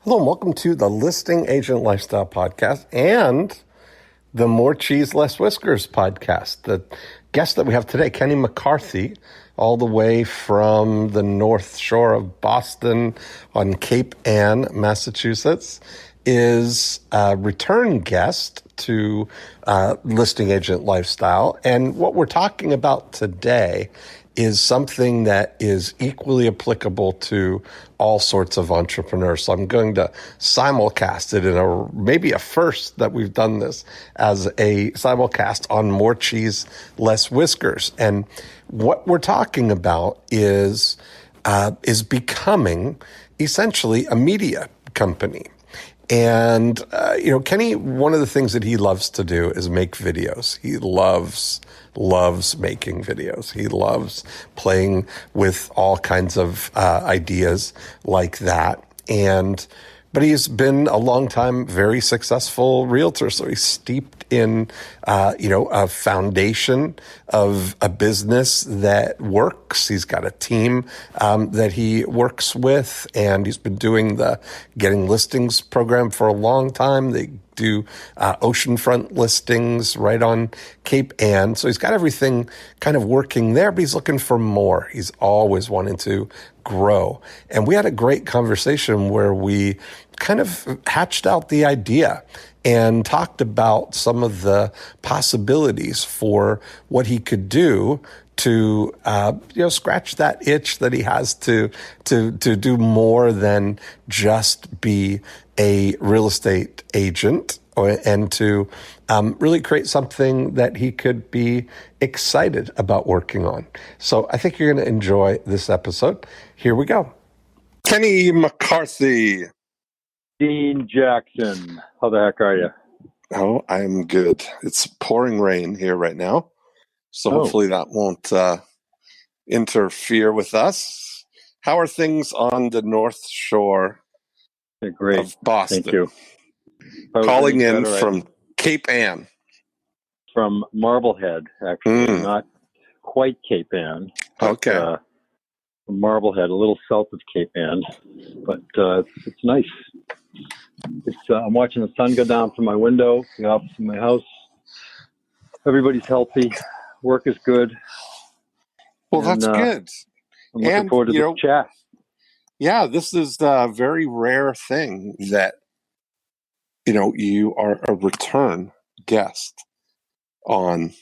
Hello and welcome to the Listing Agent Lifestyle Podcast and the More Cheese Less Whiskers podcast. The guest that we have today, Kenny MacCarthy, all the way from the North Shore of Boston on Cape Ann, Massachusetts, is a return guest to Listing Agent Lifestyle. And what we're talking about today is something that is equally applicable to all sorts of entrepreneurs. So I'm going to simulcast it in maybe a first that we've done this as a simulcast on More Cheese Less Whiskers. And what we're talking about is becoming essentially a media company. And, Kenny, one of the things that he loves to do is make videos. He loves making videos. He loves playing with all kinds of ideas like that. But he's been a long time, very successful realtor. So he's steeped in, a foundation of a business that works. He's got a team that he works with, and he's been doing the Getting Listings program for a long time. They do oceanfront listings right on Cape Ann. So he's got everything kind of working there, but he's looking for more. He's always wanting to grow. And we had a great conversation where we kind of hatched out the idea and talked about some of the possibilities for what he could do to scratch that itch that he has to do more than just be a real estate agent, and to really create something that he could be excited about working on. So I think you're going to enjoy this episode. Here we go. Kenny MacCarthy. Dean Jackson. How the heck are you? Oh, I'm good. It's pouring rain here right now. So hopefully that won't interfere with us. How are things on the North Shore of Boston? Thank you. Calling in from Cape Ann. From Marblehead, actually. Not quite Cape Ann. Okay. Marblehead, a little south of Cape Ann. But it's nice. I'm watching the sun go down from my window, the office of my house. Everybody's healthy. Work is good. Well, that's good. I'm looking forward to this chat. Yeah, this is a very rare thing that, you are a return guest on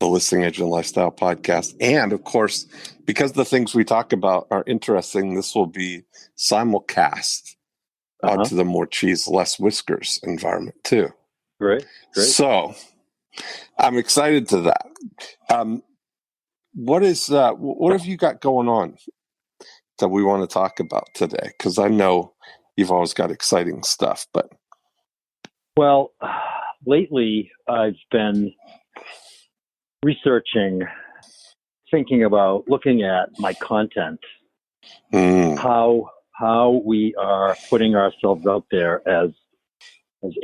the Listing Agent Lifestyle podcast. And of course, because the things we talk about are interesting, this will be simulcast onto the More Cheese Less Whiskers environment too. Great. So I'm excited to that. What have you got going on that we want to talk about today? Because I know you've always got exciting stuff, but. Well, lately I've been researching, thinking about, looking at my content, how we are putting ourselves out there as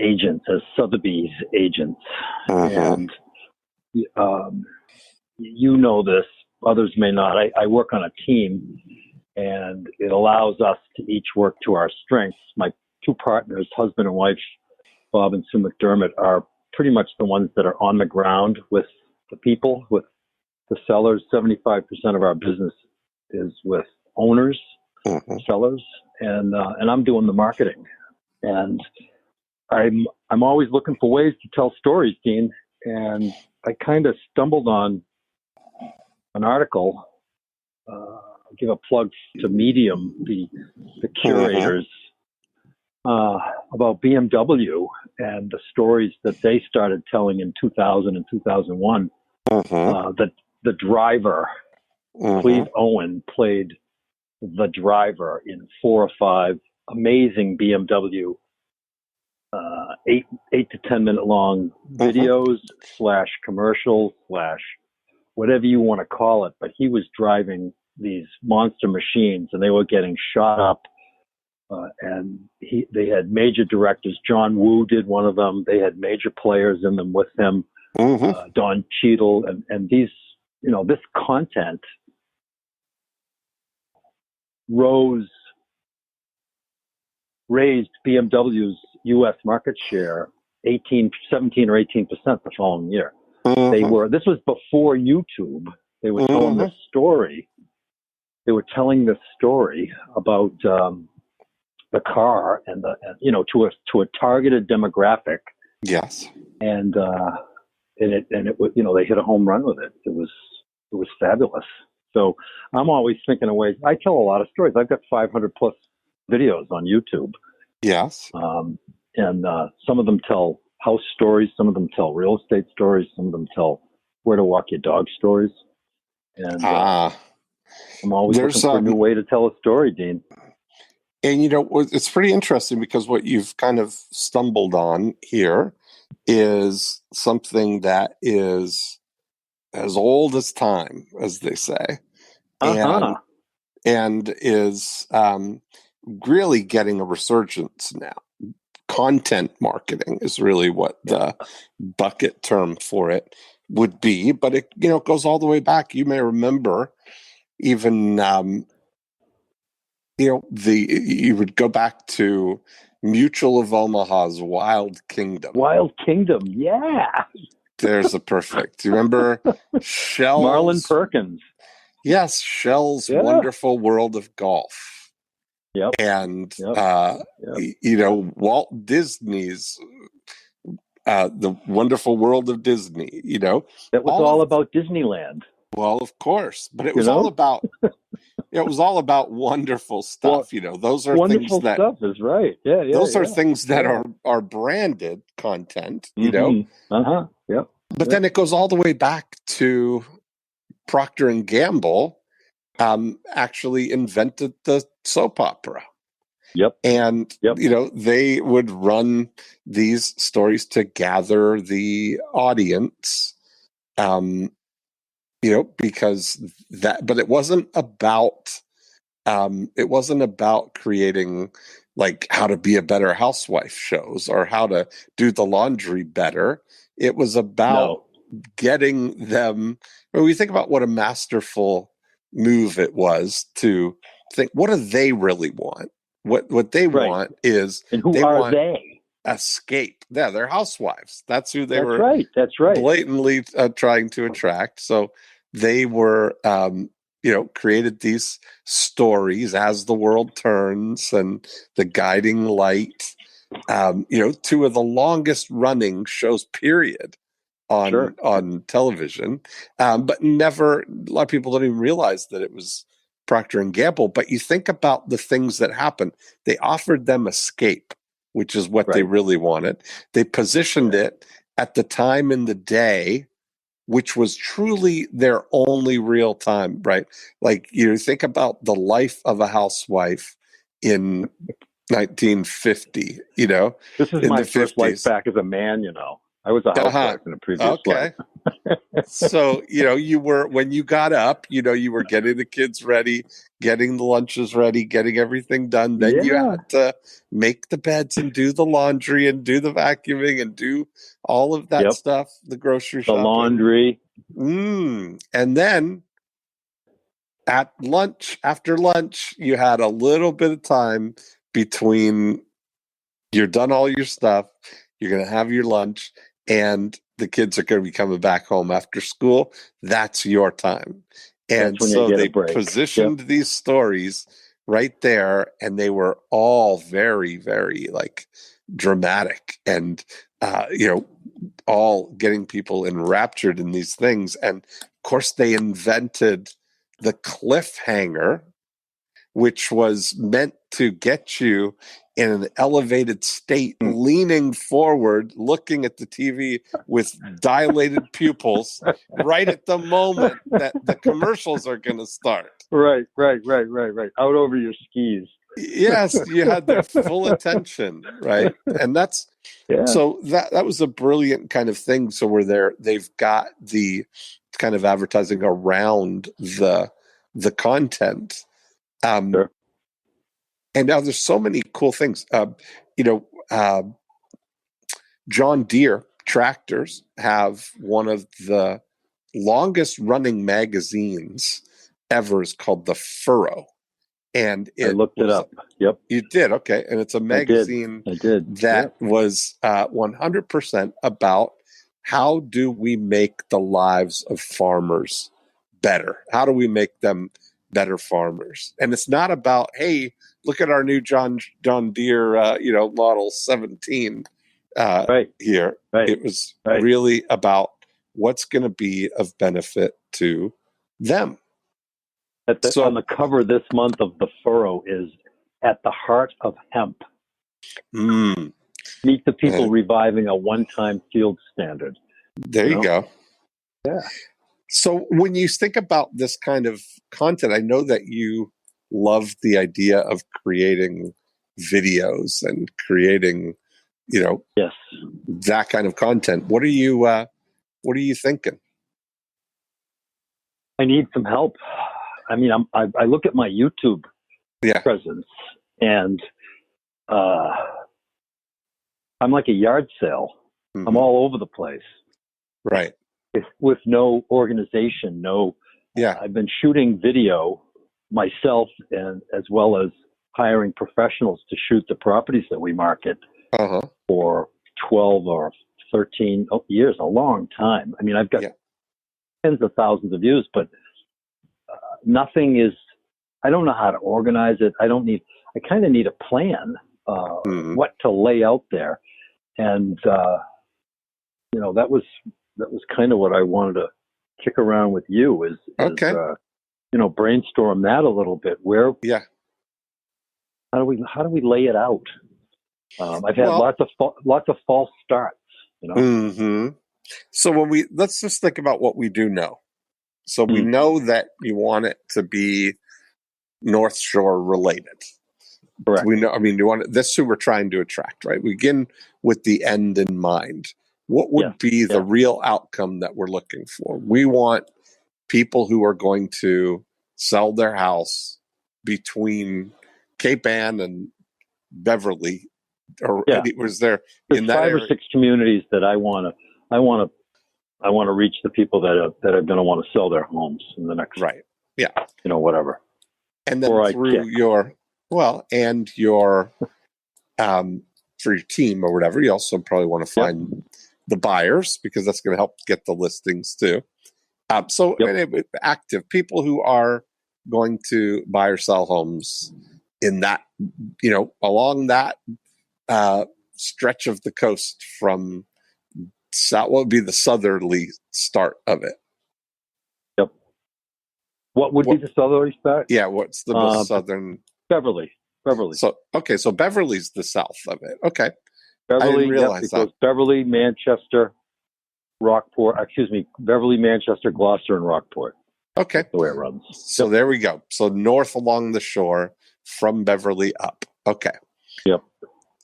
agents, as Sotheby's agents. And you know this, others may not. I work on a team, and it allows us to each work to our strengths. My two partners, husband and wife, Bob and Sue McDermott, are pretty much the ones that are on the ground with the people, with the sellers. 75% of our business is with owners, sellers, and I'm doing the marketing. And I'm always looking for ways to tell stories, Dean. And I kind of stumbled on an article. I'll give a plug to Medium, the curators, about BMW and the stories that they started telling in 2000 and 2001. The driver, Cleve Owen, played the driver in 4 or 5 amazing BMW 8 to 10 minute long videos / commercials / whatever you want to call it. But he was driving these monster machines, and they were getting shot up. And they had major directors. John Woo did one of them. They had major players in them with him. Don Cheadle, and these, this content rose raised BMW's U.S. market share 17 or 18% the following year. This was before YouTube. They were telling this story. They were telling this story about the car and to a targeted demographic. Yes. And it was, they hit a home run with it. It was fabulous. So I'm always thinking of ways. I tell a lot of stories. I've got 500 plus videos on YouTube. Yes. And some of them tell house stories. Some of them tell real estate stories. Some of them tell where to walk your dog stories. And I'm always looking for a new way to tell a story, Dean. And, it's pretty interesting because what you've kind of stumbled on here is something that is as old as time, as they say, and is really getting a resurgence now. Content marketing is really what the bucket term for it would be, but it goes all the way back. You may remember even you would go back to Mutual of Omaha's Wild Kingdom. Wild Kingdom, yeah. There's a perfect. Do you remember Shell's? Marlon Perkins. Yes, Shell's Wonderful World of Golf. Yep. And, Walt Disney's The Wonderful World of Disney, That was all about Disneyland. Well, of course. But it was all about... It was all about wonderful stuff. Those are wonderful things that stuff is right. Yeah. Those are things that are branded content. Yep. But then it goes all the way back to Procter and Gamble. Actually invented the soap opera. Yep. And they would run these stories to gather the audience. Because but it wasn't about creating like how to be a better housewife shows or how to do the laundry better. It was about getting them. When we think about what a masterful move it was to think, what do they really want? What they want is, and who are they? Escape. Yeah, they're housewives. That's who they were. That's right. Blatantly trying to attract. So they were, created these stories as the world turns and the guiding light. Two of the longest running shows, period, on television. But never. A lot of people don't even realize that it was Procter and Gamble. But you think about the things that happened. They offered them escape, which is what they really wanted. They positioned it at the time in the day, which was truly their only real time, right? Like, think about the life of a housewife in 1950, This is my first life back as a man, I was a housewife in a previous life. So, you were, when you got up, you were getting the kids ready, getting the lunches ready, getting everything done. Then you had to make the beds and do the laundry and do the vacuuming and do all of that stuff, the grocery shopping. The laundry. And then at lunch, after lunch, you had a little bit of time between you're done all your stuff, you're going to have your lunch, and the kids are going to be coming back home after school. That's your time. And so they positioned these stories right there, and they were all very, very dramatic and, all getting people enraptured in these things. And of course they invented the cliffhanger, which was meant to get you in an elevated state, leaning forward, looking at the TV with dilated pupils right at the moment that the commercials are going to start. Right. Out over your skis. Yes, you had their full attention, right? And that's so that was a brilliant kind of thing. So they've got the kind of advertising around the content. And now there's so many cool things. John Deere tractors have one of the longest running magazines ever, is called The Furrow. And I looked it up. Yep. You did? Okay. And it's a magazine I did. that was 100% about how do we make the lives of farmers better? How do we make them better farmers? And it's not about, hey, look at our new John Deere, Model 17 here. Right. It was really about what's going to be of benefit to them. On the cover this month of The Furrow is At the Heart of Hemp. Meet the people reviving a one-time field standard. There you go. Yeah. So when you think about this kind of content, I know that you love the idea of creating videos and creating, yes, that kind of content. What are you thinking? I need some help. I mean, I look at my YouTube presence, and I'm like a yard sale. Mm-hmm. I'm all over the place. Right. With no organization, I've been shooting video myself, and as well as hiring professionals to shoot the properties that we market for 12 or 13 years, a long time. I mean, I've got tens of thousands of views, but nothing is, I don't know how to organize it. I kind of need a plan, what to lay out there. And, that was kind of what I wanted to kick around with you is brainstorm that a little bit. How do we lay it out? I've had lots of false starts, Mm-hmm. So let's just think about what we do know. So we know that you want it to be North Shore related. Correct. We know. I mean, this is who we're trying to attract, right? We begin with the end in mind. What would be the real outcome that we're looking for? We want people who are going to sell their house between Cape Ann and Beverly, was there There's in that 5 area? or 6 communities that I want to reach the people that are going to want to sell their homes in the next whatever. And then through your for your team or whatever, you also probably want to find the buyers, because that's going to help get the listings too. Active people who are going to buy or sell homes in that, along that stretch of the coast from what would be the southerly start of it. Yep. What would be the southerly start? Yeah. What's the most southern? Beverly. So Beverly's the south of it. Okay. Beverly, I didn't realize that. Beverly, Manchester, Beverly, Manchester, Gloucester, and Rockport. Okay. That's the way it runs. So there we go. So north along the shore from Beverly up. Okay. Yep.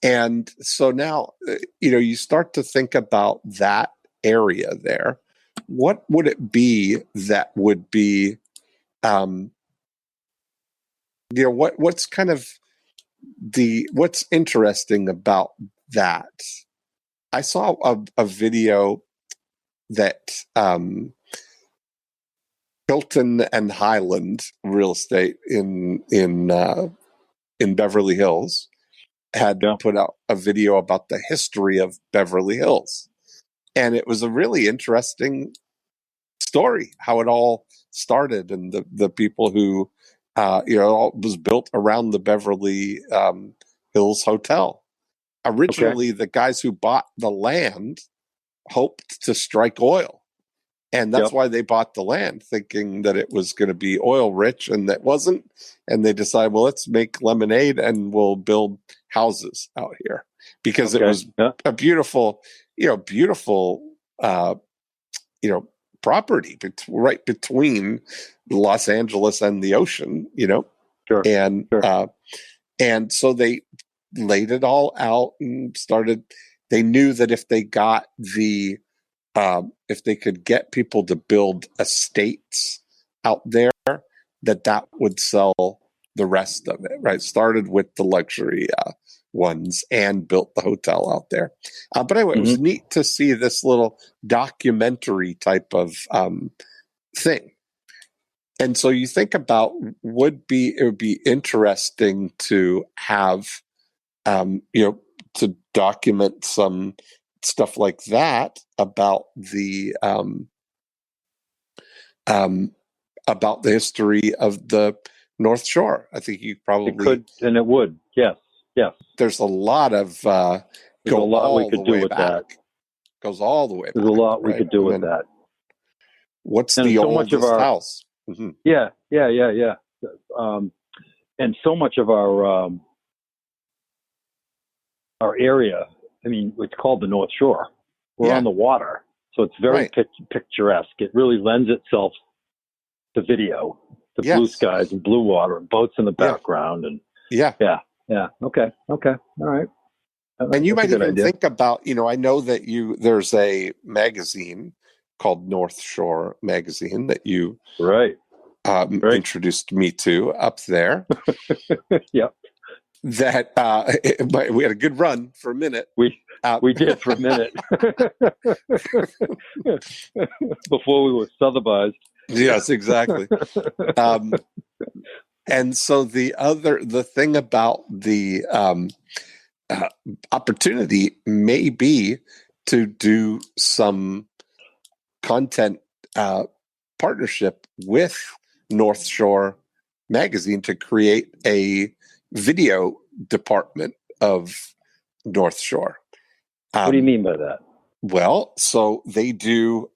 And so now, you start to think about that area there. What would it be that would be, what's kind of what's interesting about that? I saw a video that Hilton and Highland Real Estate in Beverly Hills had put out a video about the history of Beverly Hills. And it was a really interesting story, how it all started, and the people who, it all was built around the Beverly Hills Hotel. Originally, the guys who bought the land hoped to strike oil. And that's why they bought the land, thinking that it was going to be oil rich, and that wasn't. And they decided, well, let's make lemonade and we'll build houses out here, because it was a beautiful, property right between Los Angeles and the ocean, Sure. And so they laid it all out and started. They knew that if they got if they could get people to build estates out there, that would sell the rest of it, right? Started with the luxury ones and built the hotel out there. But anyway, it was neat to see this little documentary type of thing. And so you think about it would be interesting to have, to document some stuff like that about the history of the North Shore. I think you probably It could, and it would. Yes. There's a lot of There's a lot we could do with that. Goes all the way back. There's a lot we right? could do with that. What's And the so oldest much of our house? Mm-hmm. Yeah. And so much of our area, I mean, it's called the North Shore. We're on the water, so it's very picturesque. It really lends itself to video, to blue skies and blue water and boats in the background. And yeah. Okay. All right. And you might even think about, I know that there's a magazine called North Shore Magazine that you introduced me to up there. Yep. That we had a good run for a minute. We did for a minute before we were Sotheby'sed. Yes, exactly. And so the thing about the opportunity may be to do some content partnership with North Shore Magazine to create a video department of North Shore. What do you mean by that? Well, so they do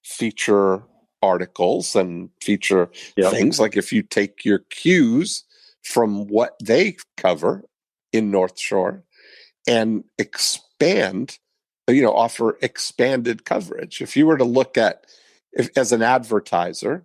feature articles and feature things like if you take your cues from what they cover in North Shore and offer expanded coverage. If you were to look at, as an advertiser,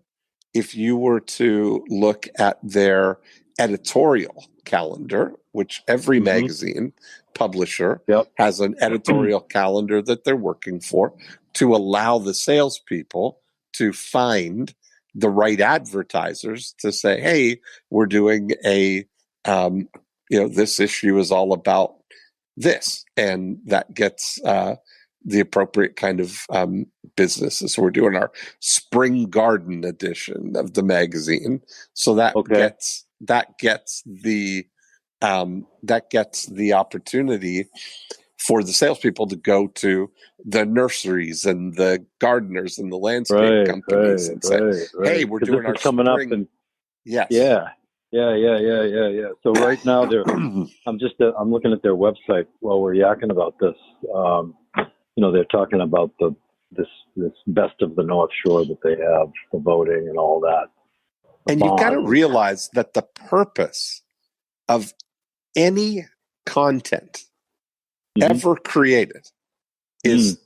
if you were to look at their editorial calendar, which every magazine publisher has an editorial calendar that they're working for to allow the salespeople to find the right advertisers to say, hey, we're doing this issue is all about this, and that gets the appropriate kind of businesses. So we're doing our spring garden edition of the magazine, so that gets the opportunity for the salespeople to go to the nurseries and the gardeners and the landscape companies and say, "Hey, we're doing our coming spring." Up and yes, yeah. So right now I'm looking at their website while we're yakking about this. They're talking about this best of the North Shore that they have, the voting and all that. And you got to realize that the purpose of any content ever created is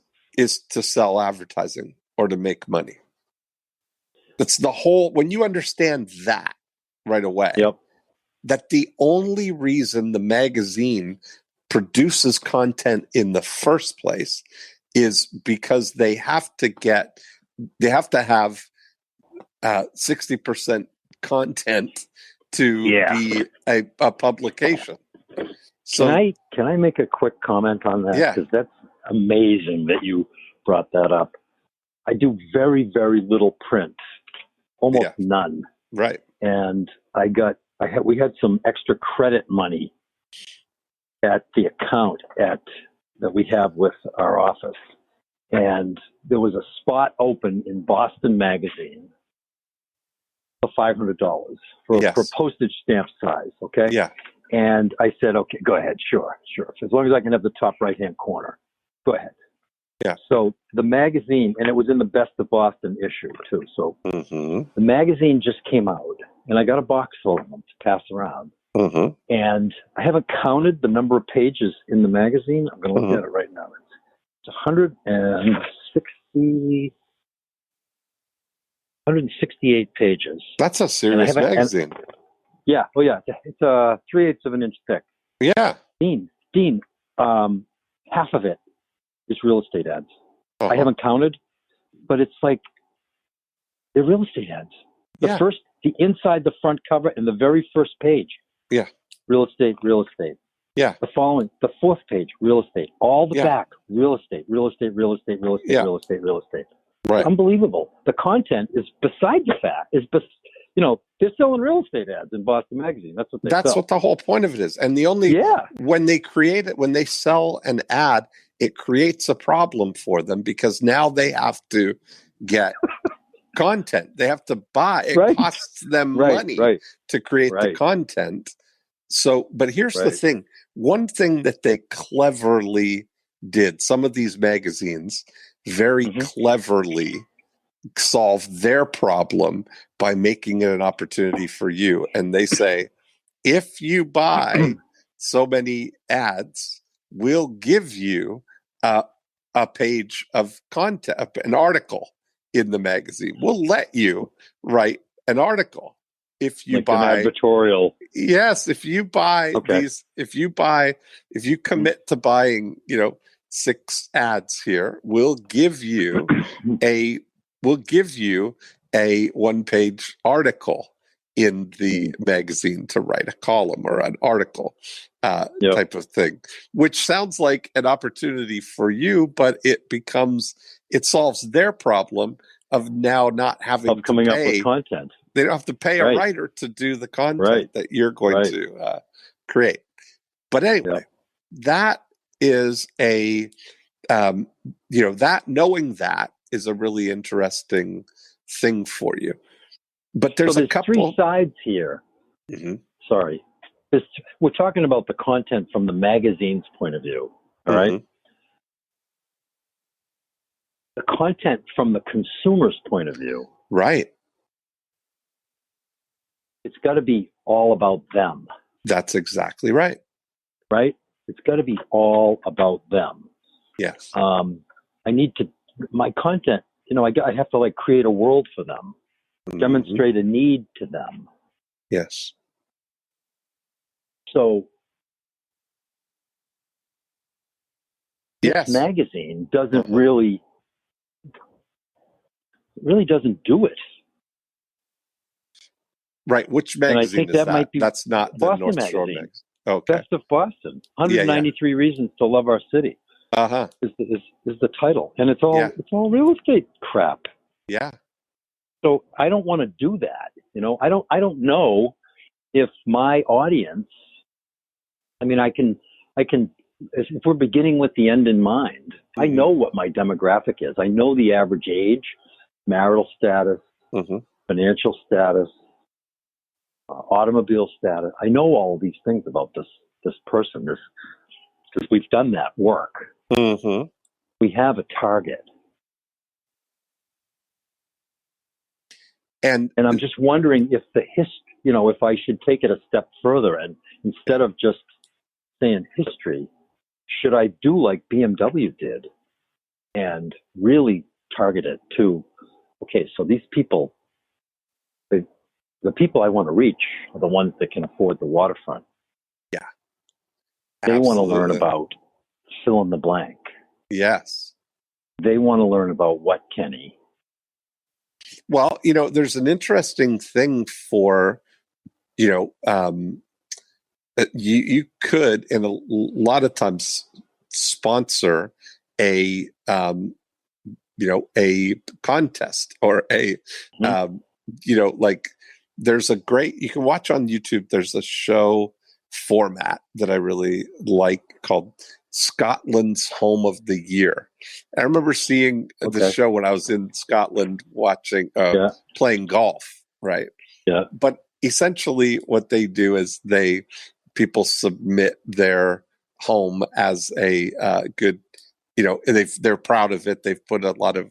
to sell advertising or to make money. That's the whole, when you understand that right away, that the only reason the magazine produces content in the first place is because they have to have 60% content to be a publication. So can I make a quick comment on that? Yeah. Because that's amazing that you brought that up. I do very, very little print, almost none. Right. And we had some extra credit money at the account that we have with our office. And there was a spot open in Boston Magazine for $500 for postage stamp size. Okay. Yeah. And I said, okay, go ahead. Sure. As long as I can have the top right-hand corner, go ahead. Yeah. So the magazine, and it was in the Best of Boston issue too. So the magazine just came out, and I got a box full of them to pass around. And I haven't counted the number of pages in the magazine. I'm going to look at it right now. It's 168 pages. That's a serious magazine. Yeah. Oh, yeah. It's 3/8 of an inch thick. Yeah. Dean, half of it is real estate ads. I haven't counted, but it's like they're real estate ads. The inside the front cover and the very first page. Yeah. Real estate. Yeah. The fourth page, real estate. All the back, real estate. Yeah. Right. Unbelievable. The content is beside the fact. They're selling real estate ads in Boston Magazine. That's what they sell. That's what the whole point of it is. And when they sell an ad, it creates a problem for them because now they have to get content. They have to buy. It costs them money to create the content. So, but here's the thing. One thing that they cleverly did, some of these magazines very cleverly solve their problem by making it an opportunity for you. And they say, if you buy so many ads, we'll give you a page of content, an article in the magazine. We'll let you write an article if you buy an advertorial. Yes, if you buy these, if you commit to buying, 6 ads here, we'll give you a one-page article in the magazine to write a column or an article type of thing, which sounds like an opportunity for you, but it solves their problem of now not having to coming up with content. They don't have to pay a writer to do the content that you're going to create. But anyway, that is knowing that is a really interesting thing for you. But there's a couple 3 sides here. Mm-hmm. Sorry. We're talking about the content from the magazine's point of view. All right. The content from the consumer's point of view. Right. It's got to be all about them. That's exactly right. Right? It's got to be all about them. Yes. My content, I have to create a world for them, demonstrate a need to them. Yes. So this magazine doesn't really doesn't do it. Right. Which magazine is that? Might be That's not the Boston North Shore magazine. Okay. Best of Boston. 193 Reasons to Love Our City. Is the title, and it's all real estate crap. Yeah. So I don't want to do that. I don't know if my audience. I mean, I can. If we're beginning with the end in mind, I know what my demographic is. I know the average age, marital status, financial status, automobile status. I know all of these things about this person. Because we've done that work. We have a target. And I'm just wondering if if I should take it a step further and instead of just saying history, should I do like BMW did and really target it to, so these people, the people I want to reach are the ones that can afford the waterfront. Yeah. They want to learn about fill in the blank. Yes. They want to learn about what, Kenny? Well, there's an interesting thing for, you could, and a lot of times, sponsor a contest or there's a great, you can watch on YouTube, there's a show format that I really like called Scotland's Home of the Year. I remember seeing the show when I was in Scotland watching, playing golf, right? Yeah. But essentially what they do is people submit their home as a good, they're proud of it. They've put a lot of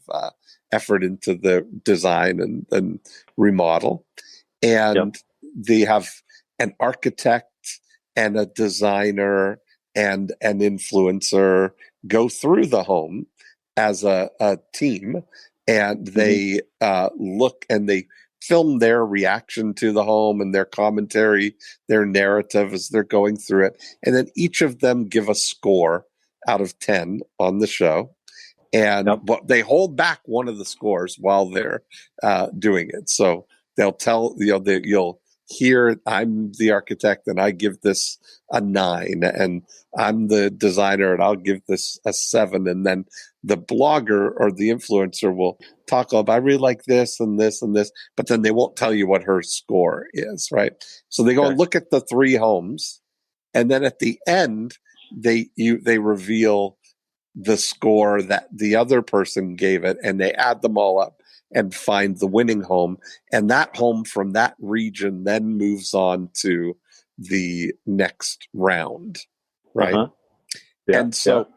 effort into the design and remodel. And they have an architect and a designer and an influencer go through the home as a team, and they look and they film their reaction to the home and their commentary, their narrative as they're going through it. And then each of them give a score out of 10 on the show. And they hold back one of the scores while they're doing it. So they'll tell, you'll here I'm the architect and I give this a 9, and I'm the designer and I'll give this a 7. And then the blogger or the influencer will talk about, I really like this and this and this, but then they won't tell you what her score is, right? So they go and look at the 3 homes, and then at the end, they reveal the score that the other person gave it, and they add them all up and find the winning home. And that home from that region then moves on to the next round, right? Yeah, and so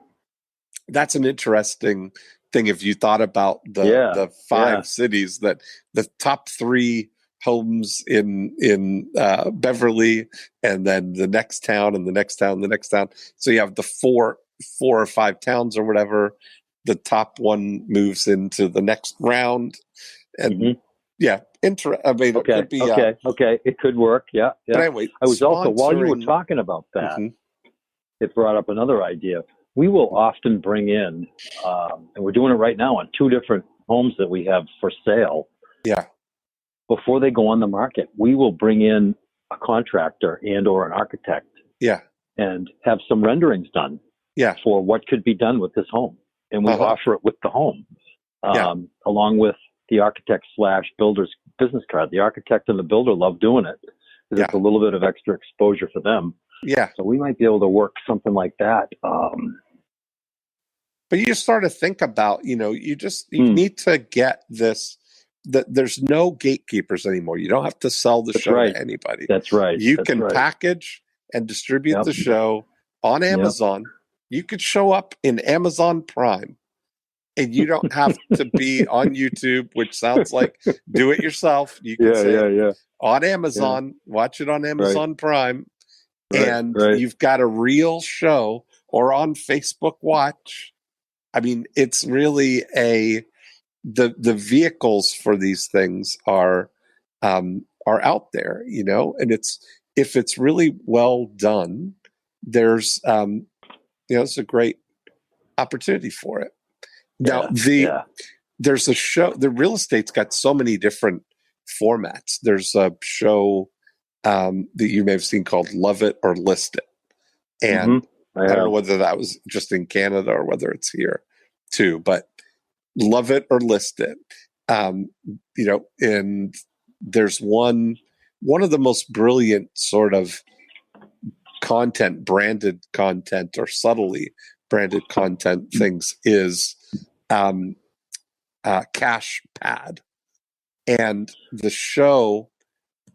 that's an interesting thing. If you thought about the 5 cities, that the top 3 homes in Beverly, and then the next town and the next town, and the next town. So you have the 4 or 5 towns or whatever. The top one moves into the next round, and I mean, it could be it could work. Yeah. But anyway, I was also, while you were talking about that, it brought up another idea. We will often bring in, and we're doing it right now on 2 different homes that we have for sale. Yeah. Before they go on the market, we will bring in a contractor and or an architect. Yeah. And have some renderings done. Yeah. For what could be done with this home, and we offer it with the home, along with the architect / builder's business card. The architect and the builder love doing it because it's a little bit of extra exposure for them. Yeah. So we might be able to work something like that. But you just start to think about, you need to get this, that there's no gatekeepers anymore. You don't have to sell the show to anybody. That's right. You can package and distribute the show on Amazon. You could show up in Amazon Prime, and you don't have to be on YouTube, which sounds like do it yourself. You can say on Amazon, watch it on Amazon Prime, and you've got a real show, or on Facebook Watch. I mean, it's really the vehicles for these things are out there, and if it's really well done, there's it's a great opportunity for it. Now, there's a show, the real estate's got so many different formats. There's a show that you may have seen called Love It or List It. And I don't know whether that was just in Canada or whether it's here too, but Love It or List It. And there's one of the most brilliant sort of content, branded content or subtly branded content things is Cash Pad. And the show,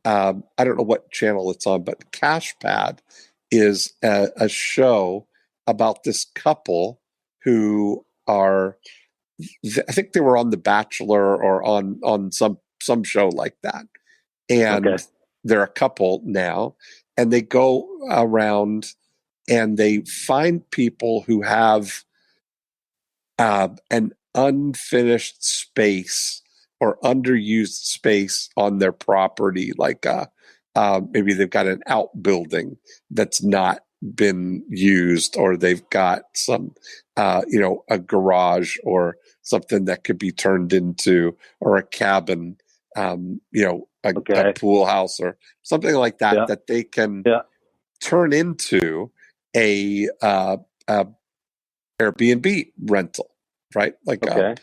I don't know what channel it's on, but Cash Pad is a show about this couple who are, I think they were on The Bachelor or on some show like that. And they're a couple now, and they go around and they find people who have an unfinished space or underused space on their property, like maybe they've got an outbuilding that's not been used, or they've got some a garage or something that could be turned into, or a cabin, a pool house or something like that, that they can turn into a Airbnb rental, right? Like a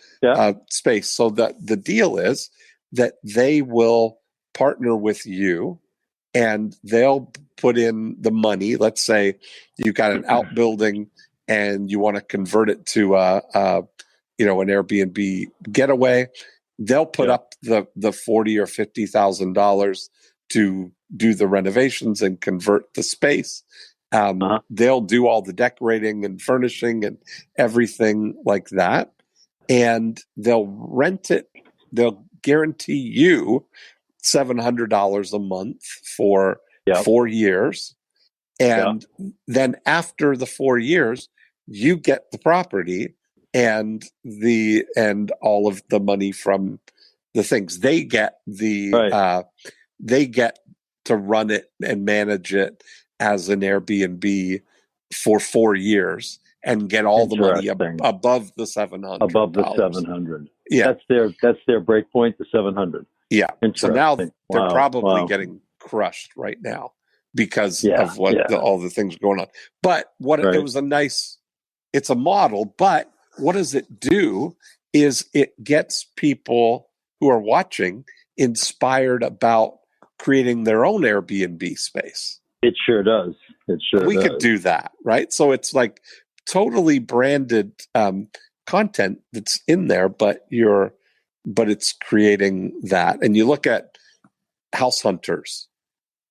space. So the deal is that they will partner with you, and they'll put in the money. Let's say you've got an outbuilding and you want to convert it to an Airbnb getaway. They'll put up the $40,000 or $50,000 to do the renovations and convert the space. They'll do all the decorating and furnishing and everything like that, and they'll rent it. They'll guarantee you $700 a month for 4 years. And then after the 4 years, you get the property and all of the money from the things. They get they get to run it and manage it as an Airbnb for 4 years and get all the money above the $700. Above the $700. Yeah. That's their break point, the $700. Yeah. So now they're probably getting crushed right now because of all the things going on. But it was it's a model, but what does it do is it gets people who are watching inspired about creating their own Airbnb space. It sure does. We could do that, right? So it's like totally branded content that's in there, but it's creating that. And you look at House Hunters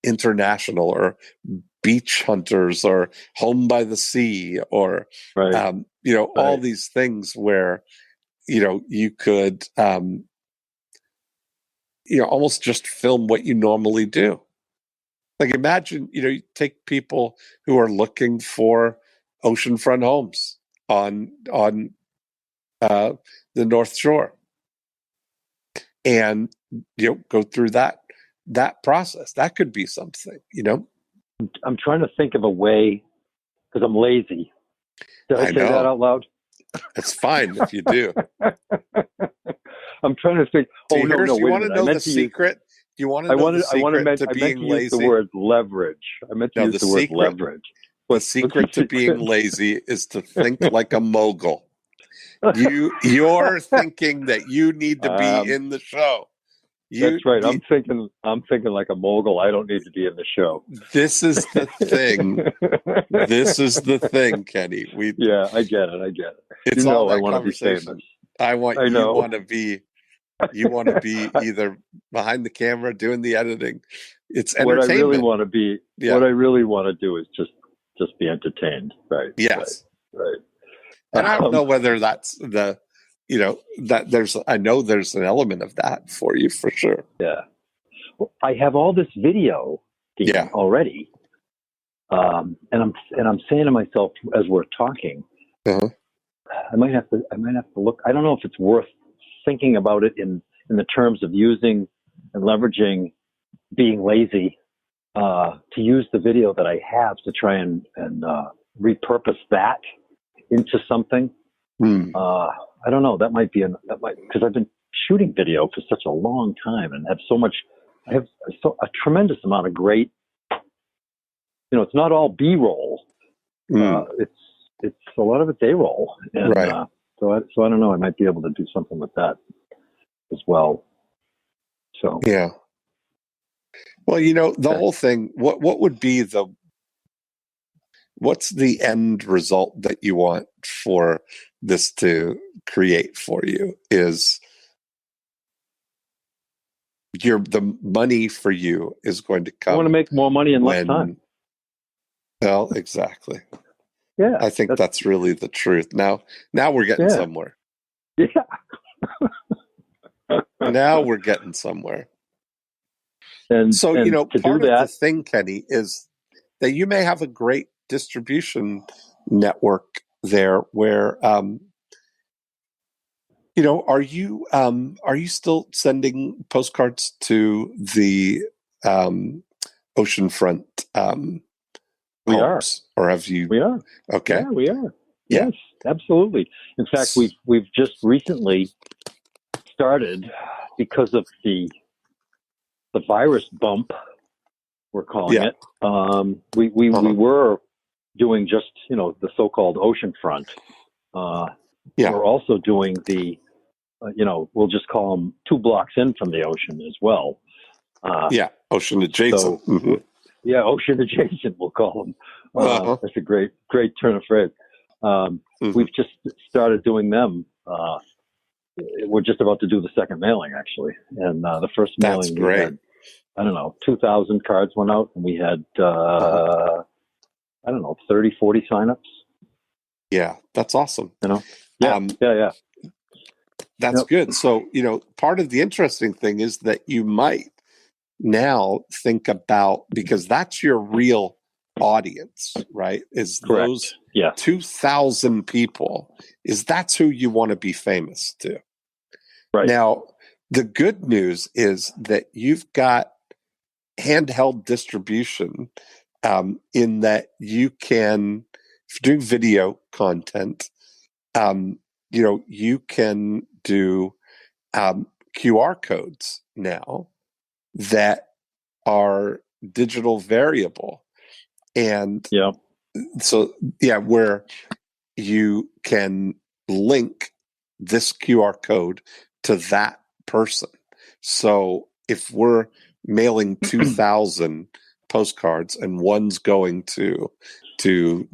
International or Beach Hunters or Home by the Sea or all these things where you could almost just film what you normally do. Like imagine, you take people who are looking for oceanfront homes on the North Shore, and go through that process. That could be something. I'm trying to think of a way because I'm lazy. Did I say that out loud? It's fine if you do. I'm trying to think. You want to know the secret? You want to know the secret to being lazy? Use the word leverage. I meant to use the word leverage. The secret to being lazy is to think like a mogul. You're thinking that you need to be in the show. That's right. I'm thinking like a mogul. I don't need to be in the show. This is the thing. This is the thing, Kenny. I get it. It's all that I want to be famous. You want to be either behind the camera doing the editing. It's entertainment. What I really want to do is just be entertained. Right. Yes. Right. And I don't know whether that's I know there's an element of that for you for sure. Yeah. Well, I have all this video already. And I'm saying to myself as we're talking, I might have to look. I don't know if it's worth thinking about it in the terms of using and leveraging being lazy to use the video that I have to try and repurpose that into something. I don't know. That might because I've been shooting video for such a long time and I have a tremendous amount of great. It's not all B-roll. It's a lot of it's A-roll, and so I don't know. I might be able to do something with that as well. So yeah. Well, the whole thing. What would be what's the end result that you want for this to create for you? Is the money for you is going to come? I want to make more money in less time. Well, exactly. Yeah, I think that's really the truth. Now we're getting somewhere. Yeah. Now we're getting somewhere. And so, to part do of that, the thing, Kenny, is that you may have a great distribution network there where, are you still sending postcards to the oceanfront we homes? are. Or have you? We are. Okay. Yeah, we are. Yeah. Yes, absolutely. In fact, we've just recently started because of the virus bump, we're calling it. We were doing just the so-called oceanfront. We're also doing the we'll just call them 2 blocks in from the ocean as well. Ocean adjacent. So, ocean adjacent, we'll call them. That's a great turn of phrase. We've just started doing them. We're just about to do the second mailing, actually. And the first mailing, we had, 2,000 cards went out, and we had, 30, 40 signups. Yeah, that's awesome. Yeah. That's good. So, part of the interesting thing is that you might now think about, because that's your real audience, right? Is correct. Those 2,000 people, that's who you want to be famous to. Right. Now, the good news is that you've got handheld distribution in that you can, if you're doing video content, you can do QR codes now that are digital variable. And Yeah. so, where you can link this QR code to that person. So if we're mailing 2,000 postcards and one's going to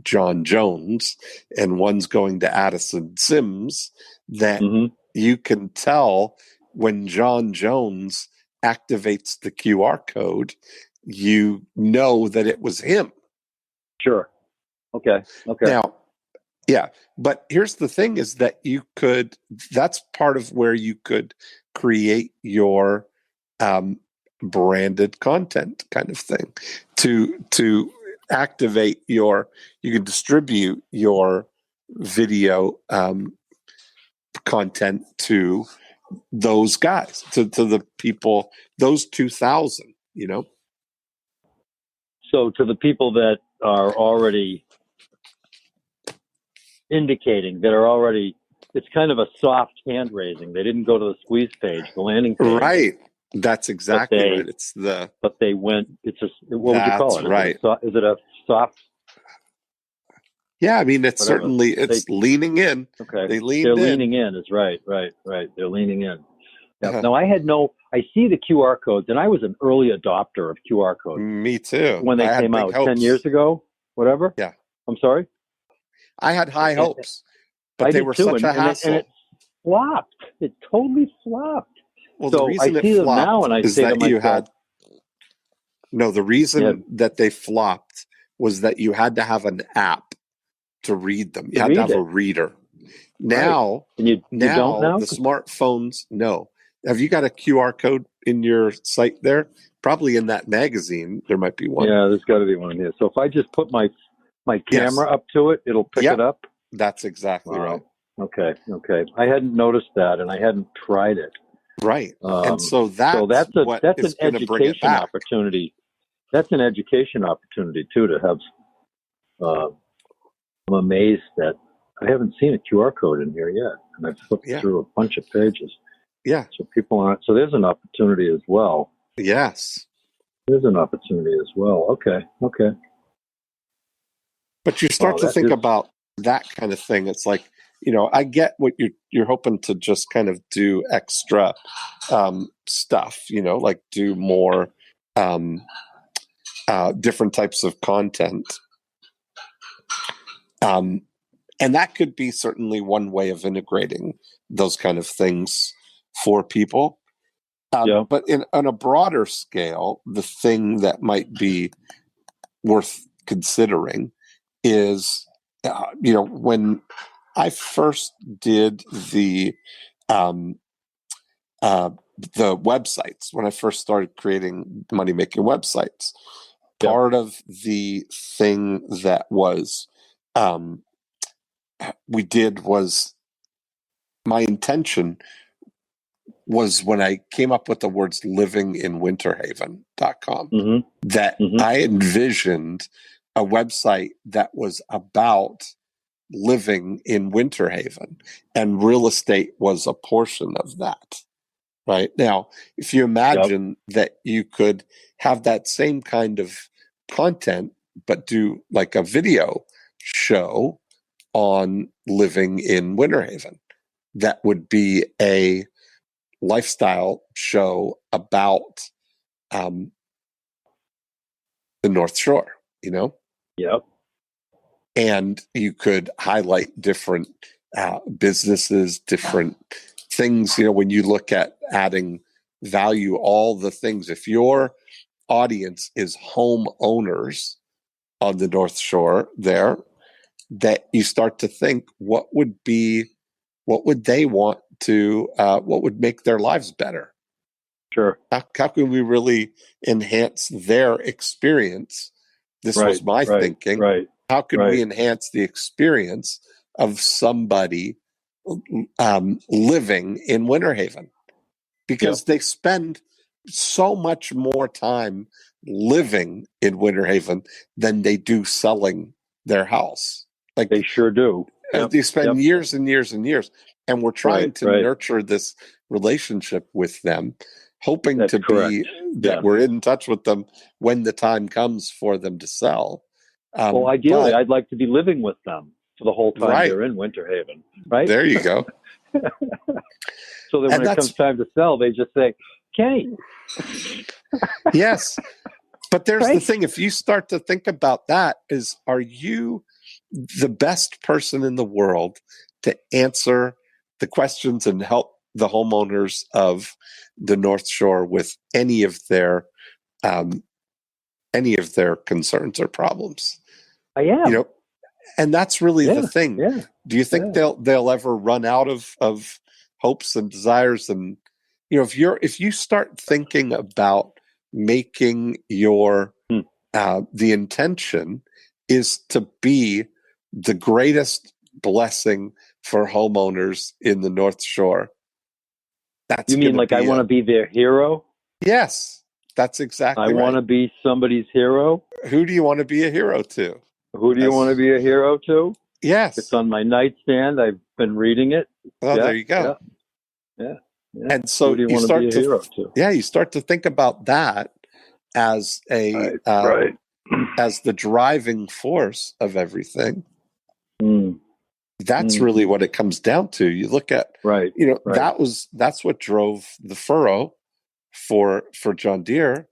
John Jones and one's going to Addison Sims, that you can tell when John Jones activates the QR code, you know that it was him. Sure. Okay. Now, yeah, but here's the thing is that that's part of where you could create your branded content kind of thing to activate you can distribute your video content to those guys, to the people, those 2,000, So to the people that are already indicating, it's kind of a soft hand raising. They didn't go to the squeeze page, the landing page. Right. That's exactly right. But they went, what would you call it? Right. Is it a soft? Yeah, I mean, it's leaning in. Okay. They're leaning in is right. They're leaning in. Yeah. Now, I see the QR codes, and I was an early adopter of QR codes. Me too. When they came out 10 years ago, whatever. Yeah. I'm sorry? I had high hopes, but they were such a hassle. And it flopped. It totally flopped. Well, so the reason I see them now, and I say to myself, the reason that they flopped was that you had to have an app to read them. You had to have a reader. Now, and you don't now? The smartphones, no. Have you got a QR code in your site there? Probably in that magazine, there might be one. Yeah, there's got to be one here. So if I just put my camera up to it, it'll pick it up? That's exactly right. Okay. I hadn't noticed that, and I hadn't tried it. Right. And so that's an education opportunity. That's an education opportunity, too, to have. I'm amazed that I haven't seen a QR code in here yet, and I've flipped through a bunch of pages. Yeah. So people aren't. So there's an opportunity as well. Yes. There's an opportunity as well. Okay. But you start to think about that kind of thing. It's like, I get what you're hoping to just kind of do extra stuff, like do more different types of content. And that could be certainly one way of integrating those kind of things for people. But on a broader scale, the thing that might be worth considering is, when I first did the websites, when I first started creating money-making websites, part of the thing that was we did was my intention was when I came up with the words livinginwinterhaven.com, that I envisioned a website that was about living in Winter Haven, and real estate was a portion of that. Right now, if you imagine that you could have that same kind of content, but do like a video show on living in Winter Haven, that would be a lifestyle show about the North Shore, and you could highlight different businesses, different things, when you look at adding value, all the things. If your audience is homeowners on the North Shore there, that you start to think, what would they want to, what would make their lives better? Sure. How can we really enhance their experience? This was my thinking. Right. How can we enhance the experience of somebody living in Winter Haven? Because they spend so much more time living in Winter Haven than they do selling their house. Like they sure do. They spend years and years and years, and we're trying to nurture this relationship with them. hoping That's to correct. be that we're in touch with them when the time comes for them to sell. Well, ideally, I'd like to be living with them for the whole time they're in Winter Haven, right? There you go. So that when it comes time to sell, they just say, Kenny. Yes. But there's the thing, if you start to think about that, are you the best person in the world to answer the questions and help the homeowners of the North Shore with any of their concerns or problems? I am. And that's really the thing. Yeah. Do you think they'll ever run out of hopes and desires? And if you start thinking about making your the intention is to be the greatest blessing for homeowners in the North Shore. That's you mean like I want to be their hero? Yes, that's exactly I want to be somebody's hero. Who do you want to be a hero to? Who do you want to be a hero to? Yes. It's on my nightstand. I've been reading it. Oh, there you go. Yeah. And so you start to be a hero to? Yeah, you start to think about that as as the driving force of everything. That's really what it comes down to. You look at that's what drove the furrow for John Deere.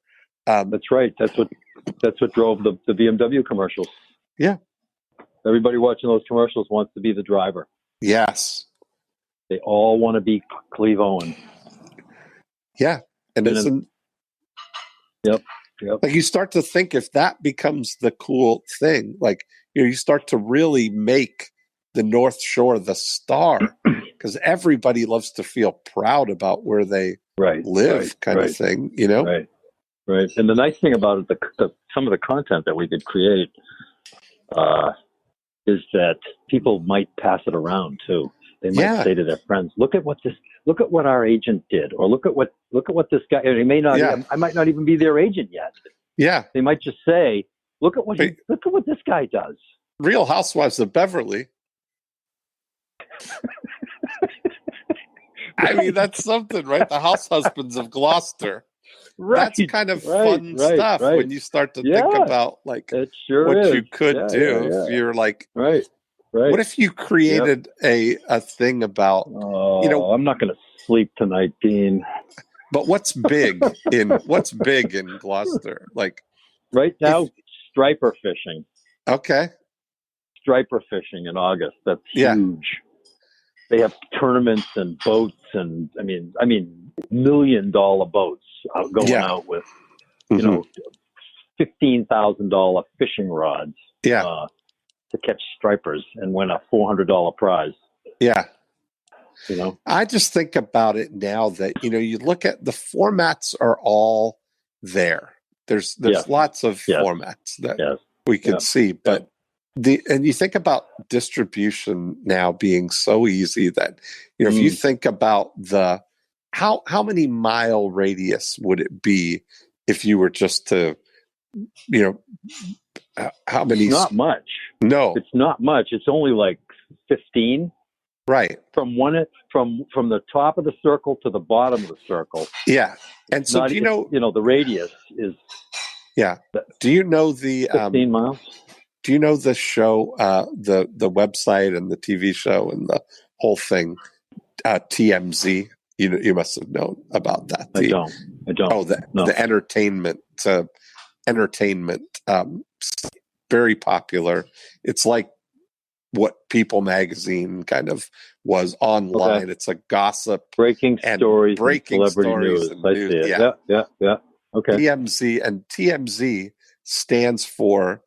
That's right. That's what drove the BMW commercials. Yeah. Everybody watching those commercials wants to be the driver. Yes. They all want to be Cleve Owen. Yeah. And Yep. Like you start to think if that becomes the cool thing, like you start to really make the North Shore the star, because everybody loves to feel proud about where they live, kind of thing, Right. And the nice thing about it, some of the content that we could create is that people might pass it around too. They might say to their friends, look at what our agent did, or look at what this guy, and he may not, I might not even be their agent yet. Yeah. They might just say, look at what this guy does. Real Housewives of Beverly. I mean, that's something, right? The House Husbands of Gloucester. That's kind of fun stuff when you start to think about like what you could do. If you're like, what if you created a thing about, I'm not going to sleep tonight, Dean. But what's big in Gloucester? Like right now, striper fishing. Okay. Striper fishing in August. That's huge. They have tournaments and boats, and I mean, $1 million boats out with, $15,000 fishing rods. To catch stripers and win a $400 prize. Yeah. I just think about it now that, you look at the formats are all there. There's lots of formats that we can see, but and you think about distribution now being so easy that, if you think about how many mile radius would it be if you were just to, how many? Not much. No, it's not much. It's only like 15. Right. From the top of the circle to the bottom of the circle. Yeah. And so the radius is. Yeah. Do you know the 15 miles? Do you know the show, the website and the TV show and the whole thing, TMZ? You must have known about that. I don't. Oh, the entertainment, very popular. It's like what People Magazine kind of was online. Okay. It's a gossip, breaking stories, celebrity news. And I see it. Yeah. Okay. TMZ stands for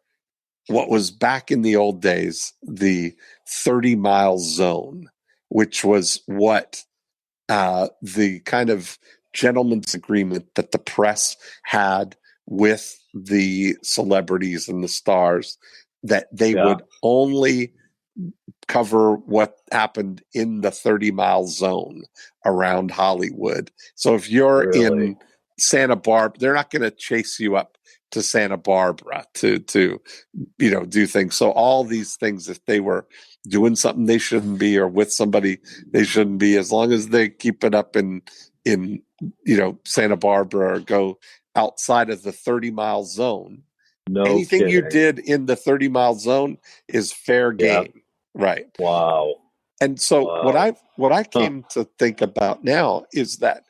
what was back in the old days, the 30-mile zone, which was what the kind of gentleman's agreement that the press had with the celebrities and the stars, that they would only cover what happened in the 30-mile zone around Hollywood. So if you're in Santa Barbara, they're not going to chase you up to Santa Barbara to do things. So all these things, if they were doing something they shouldn't be or with somebody they shouldn't be, as long as they keep it up in in Santa Barbara or go outside of the 30-mile zone. No Anything kidding. you did in the 30-mile zone is fair game, right? Wow. And so Wow. what I came to think about now is that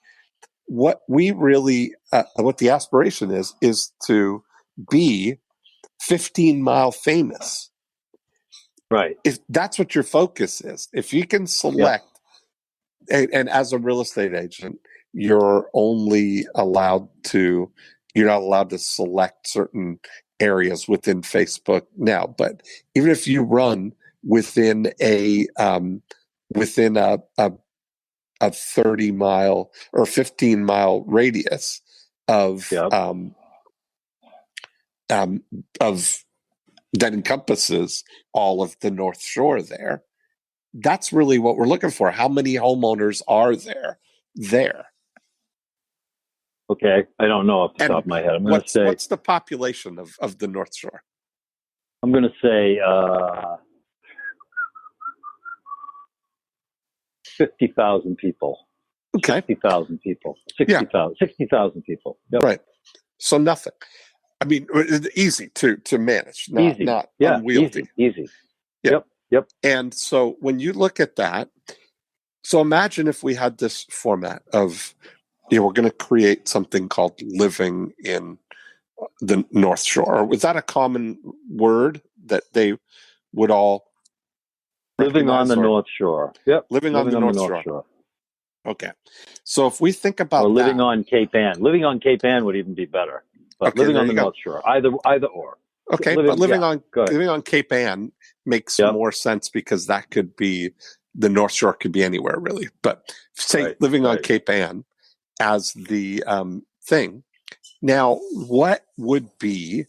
what we really what the aspiration is to be 15-mile famous. Right. If that's what your focus is, if you can select, and as a real estate agent, you're not allowed to select certain areas within Facebook now. But even if you run within a 30-mile or 15-mile radius of that encompasses all of the North Shore there, that's really what we're looking for. How many homeowners are there? Okay. I don't know off the top of my head. I'm going to say, what's the population of the North Shore? I'm going to say 50,000 people. Okay. 60,000 people. 60,000 people. Yep. Right. So nothing. I mean, easy to manage, not unwieldy. Easy. Yeah. Yep. And so when you look at that, so imagine if we had this format of, we're going to create something called living in the North Shore. Was that a common word that they would all living on the North Shore? Yep. Living on the North Shore. Okay. So if we think about or living on Cape Ann. Living on Cape Ann would even be better. But living on the North Shore. Either or. Okay, but living on Cape Ann makes more sense because that could be, the North Shore could be anywhere really. But say living on Cape Ann as the thing. Now, what would be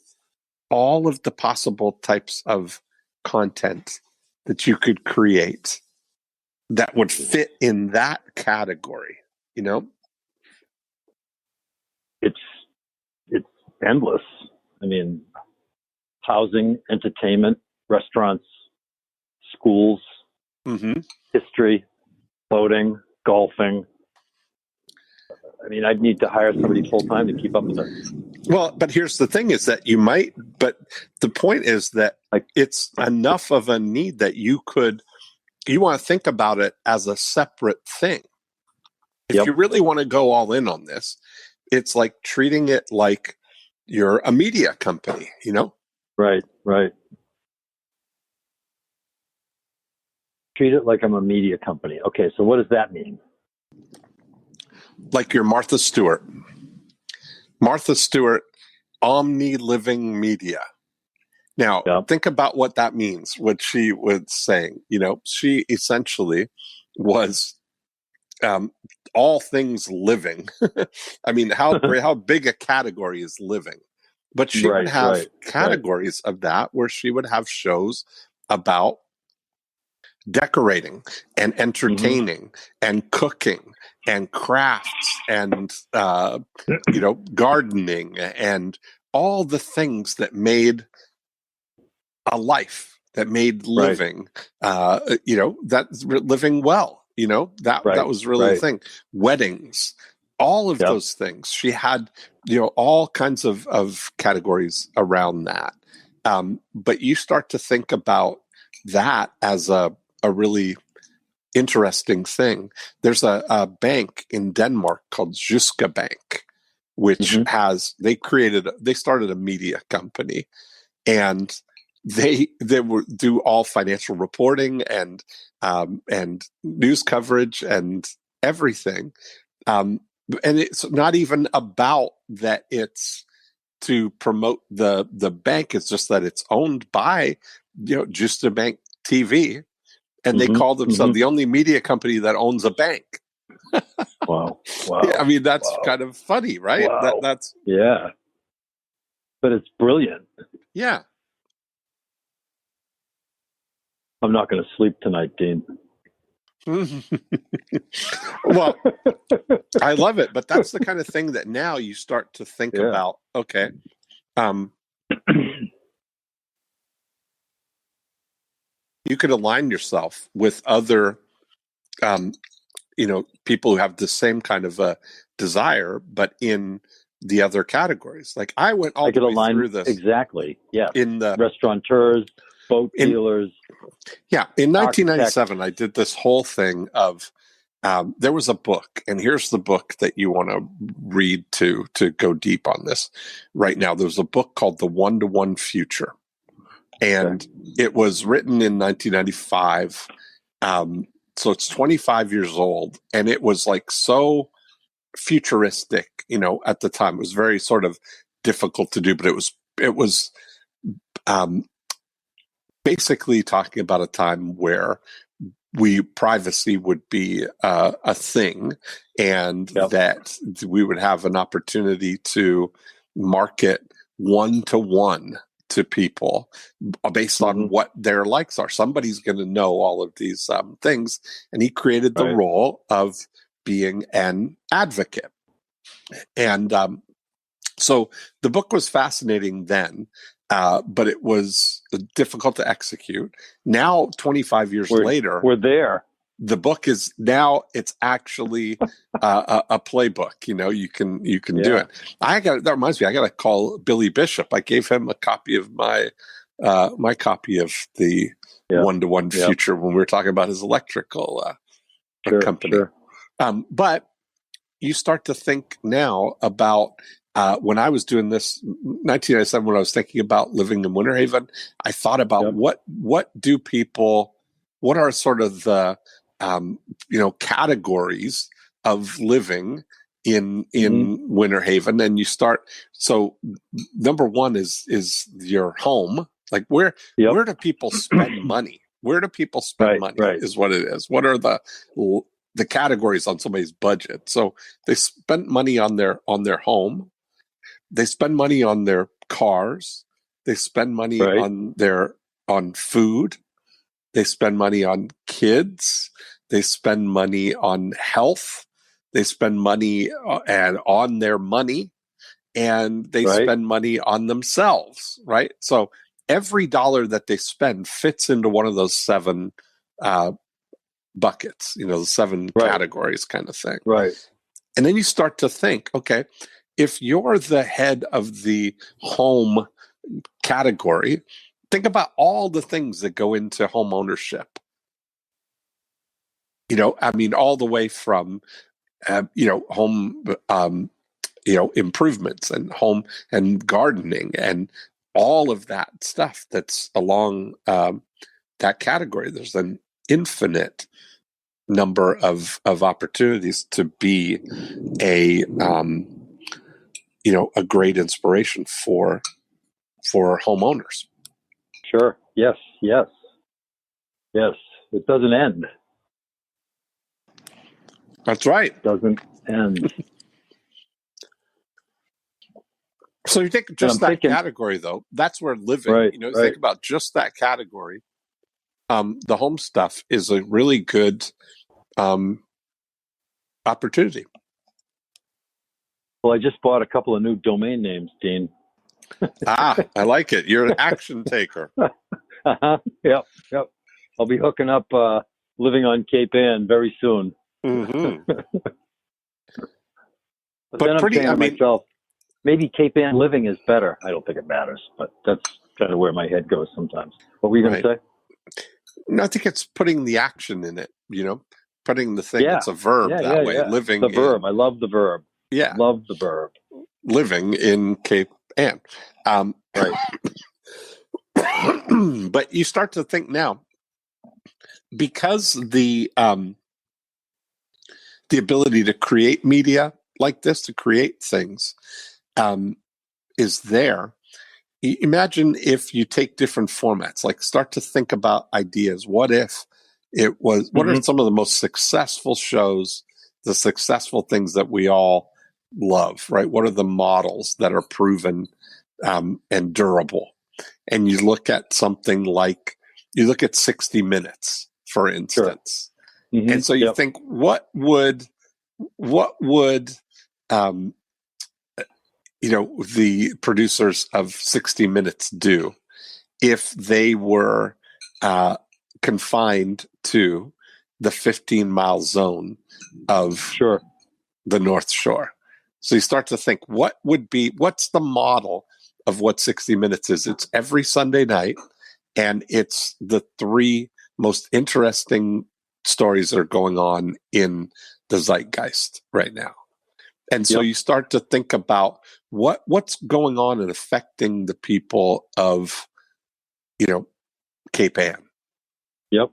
all of the possible types of content that you could create that would fit in that category? It's endless. I mean, housing, entertainment, restaurants, schools, history, boating, golfing. I mean, I'd need to hire somebody full time to keep up with it. Well, but here's the thing is that you might, but the point is that it's enough of a need that you want to think about it as a separate thing. If you really want to go all in on this, it's like treating it like you're a media company, Right. Treat it like I'm a media company. Okay, so what does that mean? Like you're Martha Stewart. Martha Stewart, Omni Living Media. Now, think about what that means, what she was saying. She essentially was all things living. I mean, how big a category is living? But she would have categories of that where she would have shows about decorating and entertaining and cooking and crafts and gardening and all the things that made a life, that made living that's living well, that was really the thing. Weddings, all of those things. She had all kinds of categories around that, but you start to think about that as a really interesting thing. There's a bank in Denmark called Jyske Bank, which they started a media company, and they do all financial reporting and news coverage and everything. And it's not even about that it's to promote the bank. It's just that it's owned by Jyske Bank TV. And they call themselves the only media company that owns a bank. Wow. I mean, that's kind of funny, right? Wow. That's but it's brilliant. Yeah. I'm not going to sleep tonight, Dean. Well, I love it, but that's the kind of thing that now you start to think about. Okay, you could align yourself with other people who have the same kind of a desire, but in the other categories. Like I went all the way through this. Exactly. Yeah. In the restaurateurs, boat dealers. Yeah. In 1997, I did this whole thing of, there was a book, and here's the book that you want to read to go deep on this right now. There was a book called The One-to-One Future, and it was written in 1995. So it's 25 years old, and it was like so futuristic, at the time. It was very sort of difficult to do, but it was basically talking about a time where privacy would be a thing, and that we would have an opportunity to market one-to-one to people based on what their likes are. Somebody's going to know all of these things, and he created the role of being an advocate. And so the book was fascinating then, but it was difficult to execute. Now, 25 years later, we're there. The book is now, it's actually a playbook. You can do it. That reminds me, I got to call Billy Bishop. I gave him a copy of my copy of the One-to-One Future when we were talking about his electrical company. Sure. But you start to think now about when I was doing this 1997, when I was thinking about living in Winter Haven, I thought about what are sort of the categories of living in Winter Haven, and you start. So number one is your home. Like where do people spend money? Where do people spend money? Is what it is. What are the categories on somebody's budget? So they spend money on their home. They spend money on their cars. They spend money on food. They spend money on kids. They spend money on health. They spend money on their money, and they spend money on themselves. Right. So every dollar that they spend fits into one of those 7 buckets. The 7 categories, kind of thing. Right. And then you start to think, okay, if you're the head of the home category, think about all the things that go into home ownership. All the way from, home, improvements and home and gardening and all of that stuff that's along that category. There's an infinite number of opportunities to be a great inspiration for homeowners. Sure. Yes. It doesn't end. That's right. It doesn't end. So you think just that category, though, that's where living, think about just that category. The home stuff is a really good opportunity. Well, I just bought a couple of new domain names, Dean. I like it. You're an action taker. Yep. I'll be hooking up living on Cape Ann very soon. Mm-hmm. but then I'm saying to myself, maybe Cape Ann living is better. I don't think it matters, but that's kind of where my head goes sometimes. What were you going to say? No, I think it's putting the action in it, putting the thing. It's a verb that way. Living. The verb. I love the verb. Yeah. Love the verb. Living in Cape Ann. Right. But you start to think now, because the ability to create media like this, to create things, is there. Imagine if you take different formats, like start to think about ideas. What if it was, what are some of the most successful shows, the successful things that we all love, right? What are the models that are proven and durable? And you look at something like, you look at 60 Minutes, for instance. Sure. And so you think, what would the producers of 60 Minutes do if they were confined to the 15-mile zone of the North Shore. So you start to think, what's the model of what 60 Minutes is? It's every Sunday night, and it's the 3 most interesting stories that are going on in the zeitgeist right now. And so you start to think about what's going on and affecting the people of, Cape Ann. Yep.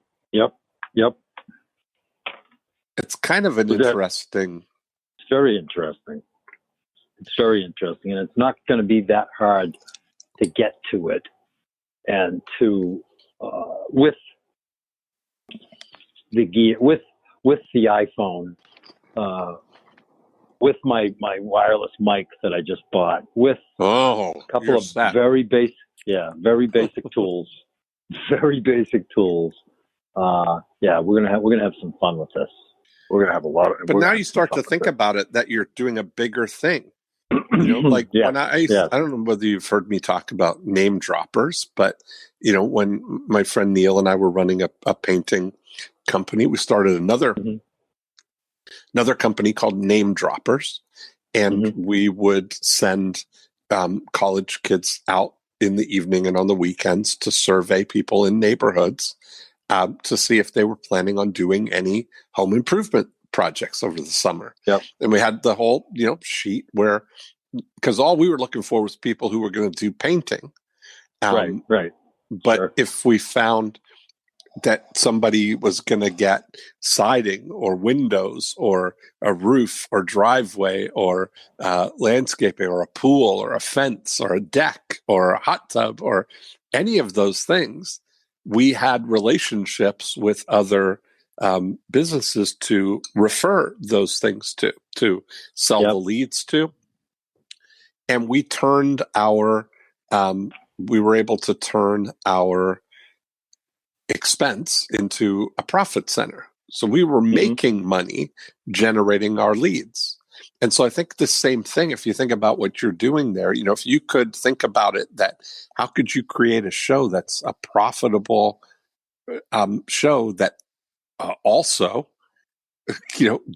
It's kind of an interesting. It's very interesting. It's very interesting, and it's not going to be that hard to get to it, and to with the gear, with the iPhone, with my wireless mic that I just bought, with a couple of very basic tools, very basic tools. We're gonna have some fun with this. We're gonna have a lot of. But now you start to think about it, that you're doing a bigger thing. Like when I don't know whether you've heard me talk about name droppers, but when my friend Neil and I were running a painting company, we started another company called Name Droppers, and we would send college kids out in the evening and on the weekends to survey people in neighborhoods to see if they were planning on doing any home improvement projects over the summer. And we had the whole sheet where, because all we were looking for was people who were going to do painting. Right. But if we found that somebody was going to get siding or windows or a roof or driveway or landscaping or a pool or a fence or a deck or a hot tub or any of those things, we had relationships with other businesses to refer those things to sell the leads to. And we turned we were able to turn our expense into a profit center. So we were making money generating our leads. And so I think the same thing, if you think about what you're doing there, if you could think about it, that how could you create a show that's a profitable show that also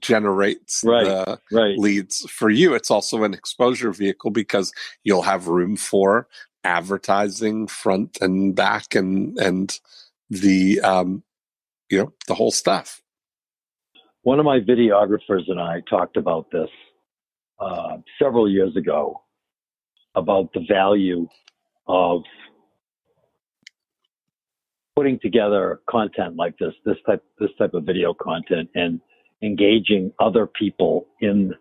generates the leads for you. It's also an exposure vehicle because you'll have room for advertising front and back and the the whole stuff. One of my videographers and I talked about this several years ago, about the value of putting together content like this type of video content, and engaging other people in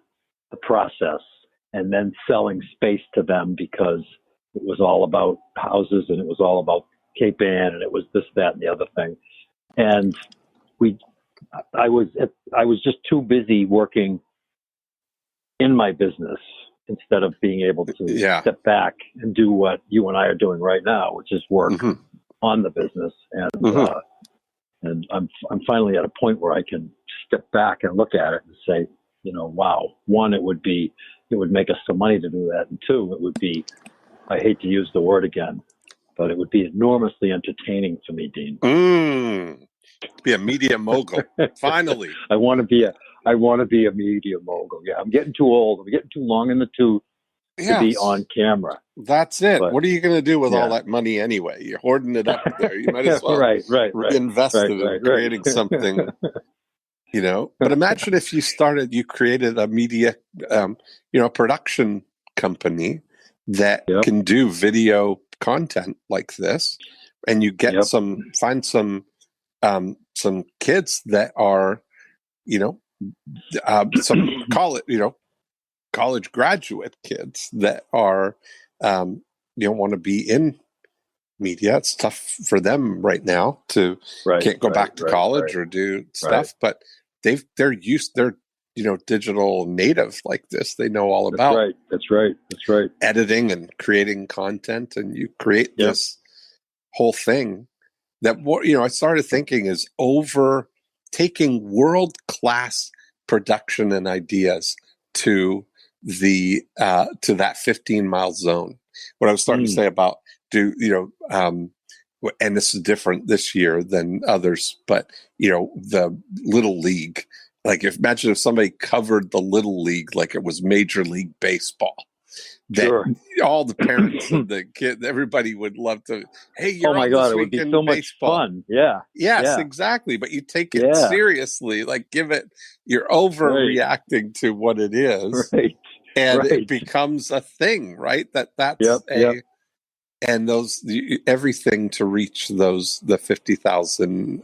the process, and then selling space to them, because it was all about houses and it was all about Cape Ann and it was this, that, and the other thing. And I was just too busy working in my business instead of being able to step back and do what you and I are doing right now, which is work on the business. And I'm finally at a point where I can step back and look at it and say, wow, one, it would make us some money to do that. And two, it would be, I hate to use the word again, but it would be enormously entertaining for me, Dean. Be a media mogul. Finally. I want to be a media mogul. Yeah. I'm getting too old. I'm getting too long in the tooth to be on camera. That's it. But what are you going to do with all that money anyway? You're hoarding it up there. You might as well reinvest it in creating something, But imagine if you created a media, production company that can do video content like this, and you get find some kids that are, some college graduate kids that are, want to be in media. It's tough for them right now can't go back to college or do stuff, but they're digital native like this. They know all about That's right. editing and creating content, and you create this whole thing that I started thinking is over taking world-class production and ideas to that 15-mile zone. What I was starting to say about and this is different this year than others, but the Little League, like imagine if somebody covered the Little League like it was Major League Baseball. That Sure. all the parents and the kids, everybody would love to. Hey, you're my on God, this it would be weekend so baseball. much fun. Yeah. Yes, Yeah. exactly. But you take it seriously, like give it. You're overreacting to what it is, and it becomes a thing, right? That's and everything to reach the 50,000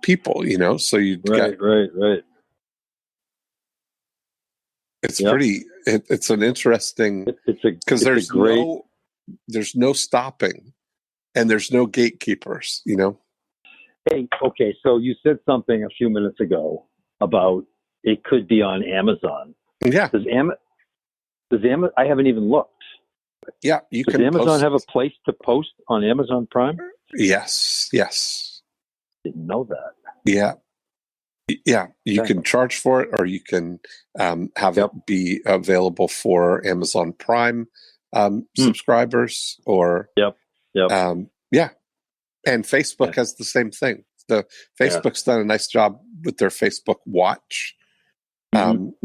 people. So you right. It's pretty. It's an interesting. Because there's no stopping, and there's no gatekeepers. Hey, okay. So you said something a few minutes ago about it could be on Amazon. Yeah. Does Amazon? I haven't even looked. Yeah, Does Amazon have a place to post on Amazon Prime? Yes. Didn't know that. Yeah. Yeah, you can charge for it, or you can have it be available for Amazon Prime subscribers, or and Facebook has the same thing. The Facebook's done a nice job with their Facebook Watch. So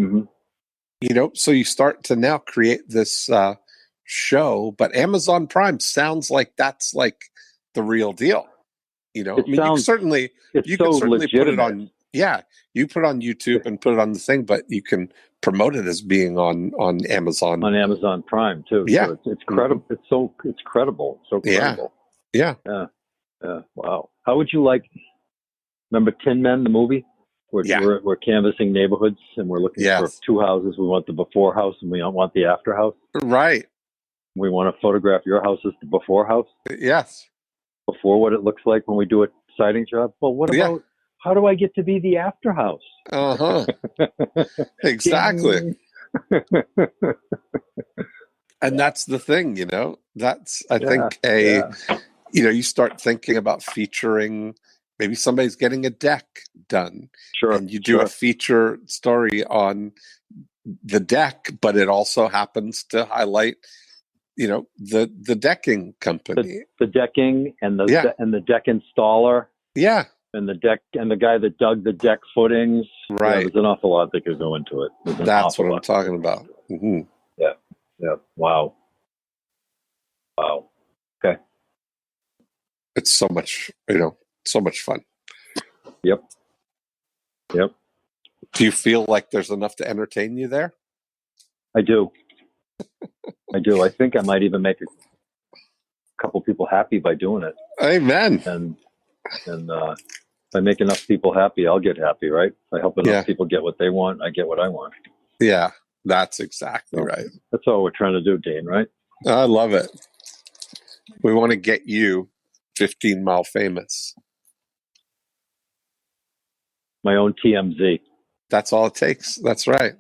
you start to now create this show, but Amazon Prime sounds like that's like the real deal. You can certainly put it on. Yeah, you put it on YouTube and put it on the thing, but you can promote it as being on Amazon. On Amazon Prime too. Yeah, so it's credible. It's credible. So credible. Yeah. Wow. How would you like? Remember Tin Men, the movie? We're canvassing neighborhoods and we're looking for two houses. We want the before house and we don't want the after house. Right. We want to photograph your house as the before house. Yes. Before what it looks like when we do a siding job. Well, what about how do I get to be the after house? Exactly. And that's the thing, that's, I think you start thinking about featuring, maybe somebody's getting a deck done. Sure. And you do a feature story on the deck, but it also happens to highlight, the decking company. The decking and the deck installer. Yeah. And the deck and the guy that dug the deck footings. Right. There's an awful lot that could go into it. That's what I'm talking about. Mm-hmm. Yeah. Wow. Okay. It's so much, so much fun. Yep. Do you feel like there's enough to entertain you there? I do. I think I might even make a couple people happy by doing it. Amen. And if I make enough people happy, I'll get happy, right? If I help enough people get what they want, I get what I want. Yeah, that's exactly right. That's all we're trying to do, Dane, right? I love it. We want to get you 15 Mile famous. My own TMZ. That's all it takes. That's right.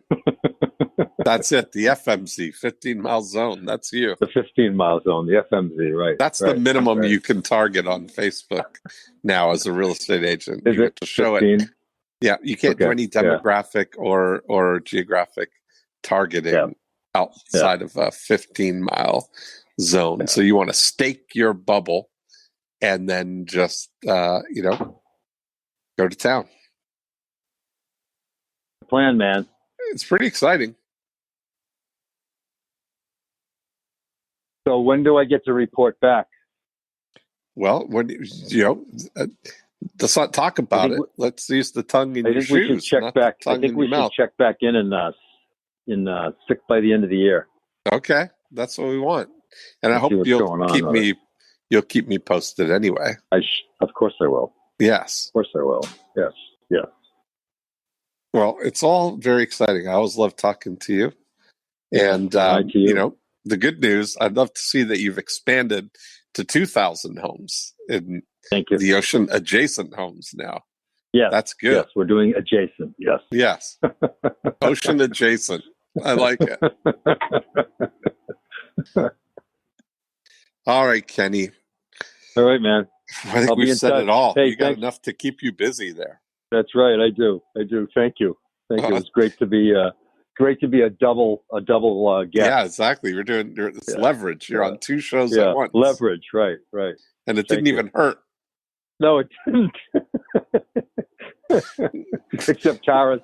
That's it. The FMZ, 15 Mile Zone. That's you. The 15 Mile Zone, the FMZ, right. That's the minimum you can target on Facebook now as a real estate agent. Is you it to show 15? it. Yeah, you can't do any demographic or geographic targeting outside of a 15-mile zone. Yeah. So you want to stake your bubble and then just, go to town. Plan, man. It's pretty exciting. So when do I get to report back? Well, when let's not talk about it. Let's use the tongue in your shoes. We should check back. I think we should check back in 6 by the end of the year. Okay, that's what we want. And I hope you'll keep me posted anyway. Of course I will. Yes. Of course I will. Yes. Well, it's all very exciting. I always love talking to you. And, the good news, I'd love to see that you've expanded to 2,000 homes in the ocean adjacent homes now. Yeah. That's good. Yes, we're doing adjacent. Yes. Ocean adjacent. I like it. All right, Kenny. All right, man. I think we've said it all. Hey, you got enough to keep you busy there. That's right. I do. Thank you. It was great to be great to be a double guest. Yeah, exactly. It's leverage. You're on two shows at once. Leverage, right. And it didn't even hurt. No, it didn't. Except my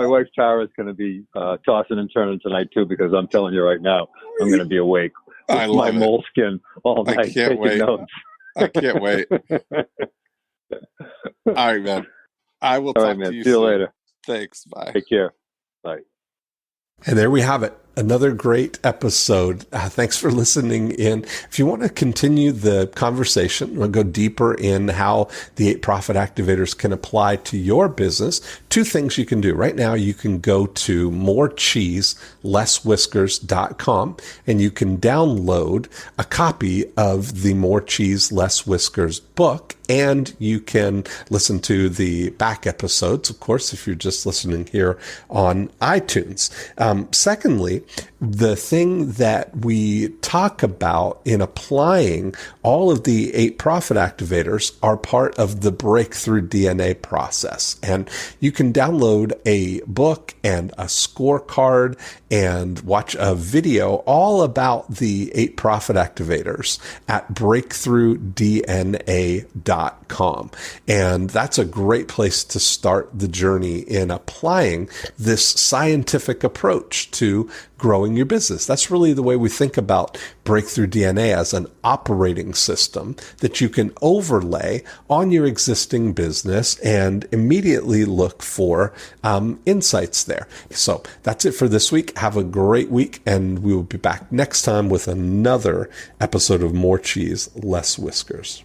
wife Tara's going to be tossing and turning tonight too, because I'm telling you right now, I'm going to be awake with my moleskin all night. I can't wait. Notes. I can't wait. All right, man. I will talk to you See you soon. later. Thanks. Bye. Take care. Bye. And there we have it. Another great episode. Thanks for listening in. If you want to continue the conversation, we'll go deeper in how the 8 profit activators can apply to your business. 2 things you can do. Right now, you can go to morecheeselesswhiskers.com and you can download a copy of the More Cheese Less Whiskers book. And you can listen to the back episodes, of course, if you're just listening here on iTunes. Secondly, the thing that we talk about in applying all of the 8 profit activators are part of the breakthrough DNA process. And you can download a book and a scorecard and watch a video all about the 8 profit activators at breakthroughdna.com. And that's a great place to start the journey in applying this scientific approach to growing your business. That's really the way we think about Breakthrough DNA, as an operating system that you can overlay on your existing business and immediately look for insights there. So that's it for this week. Have a great week, and we will be back next time with another episode of More Cheese, Less Whiskers.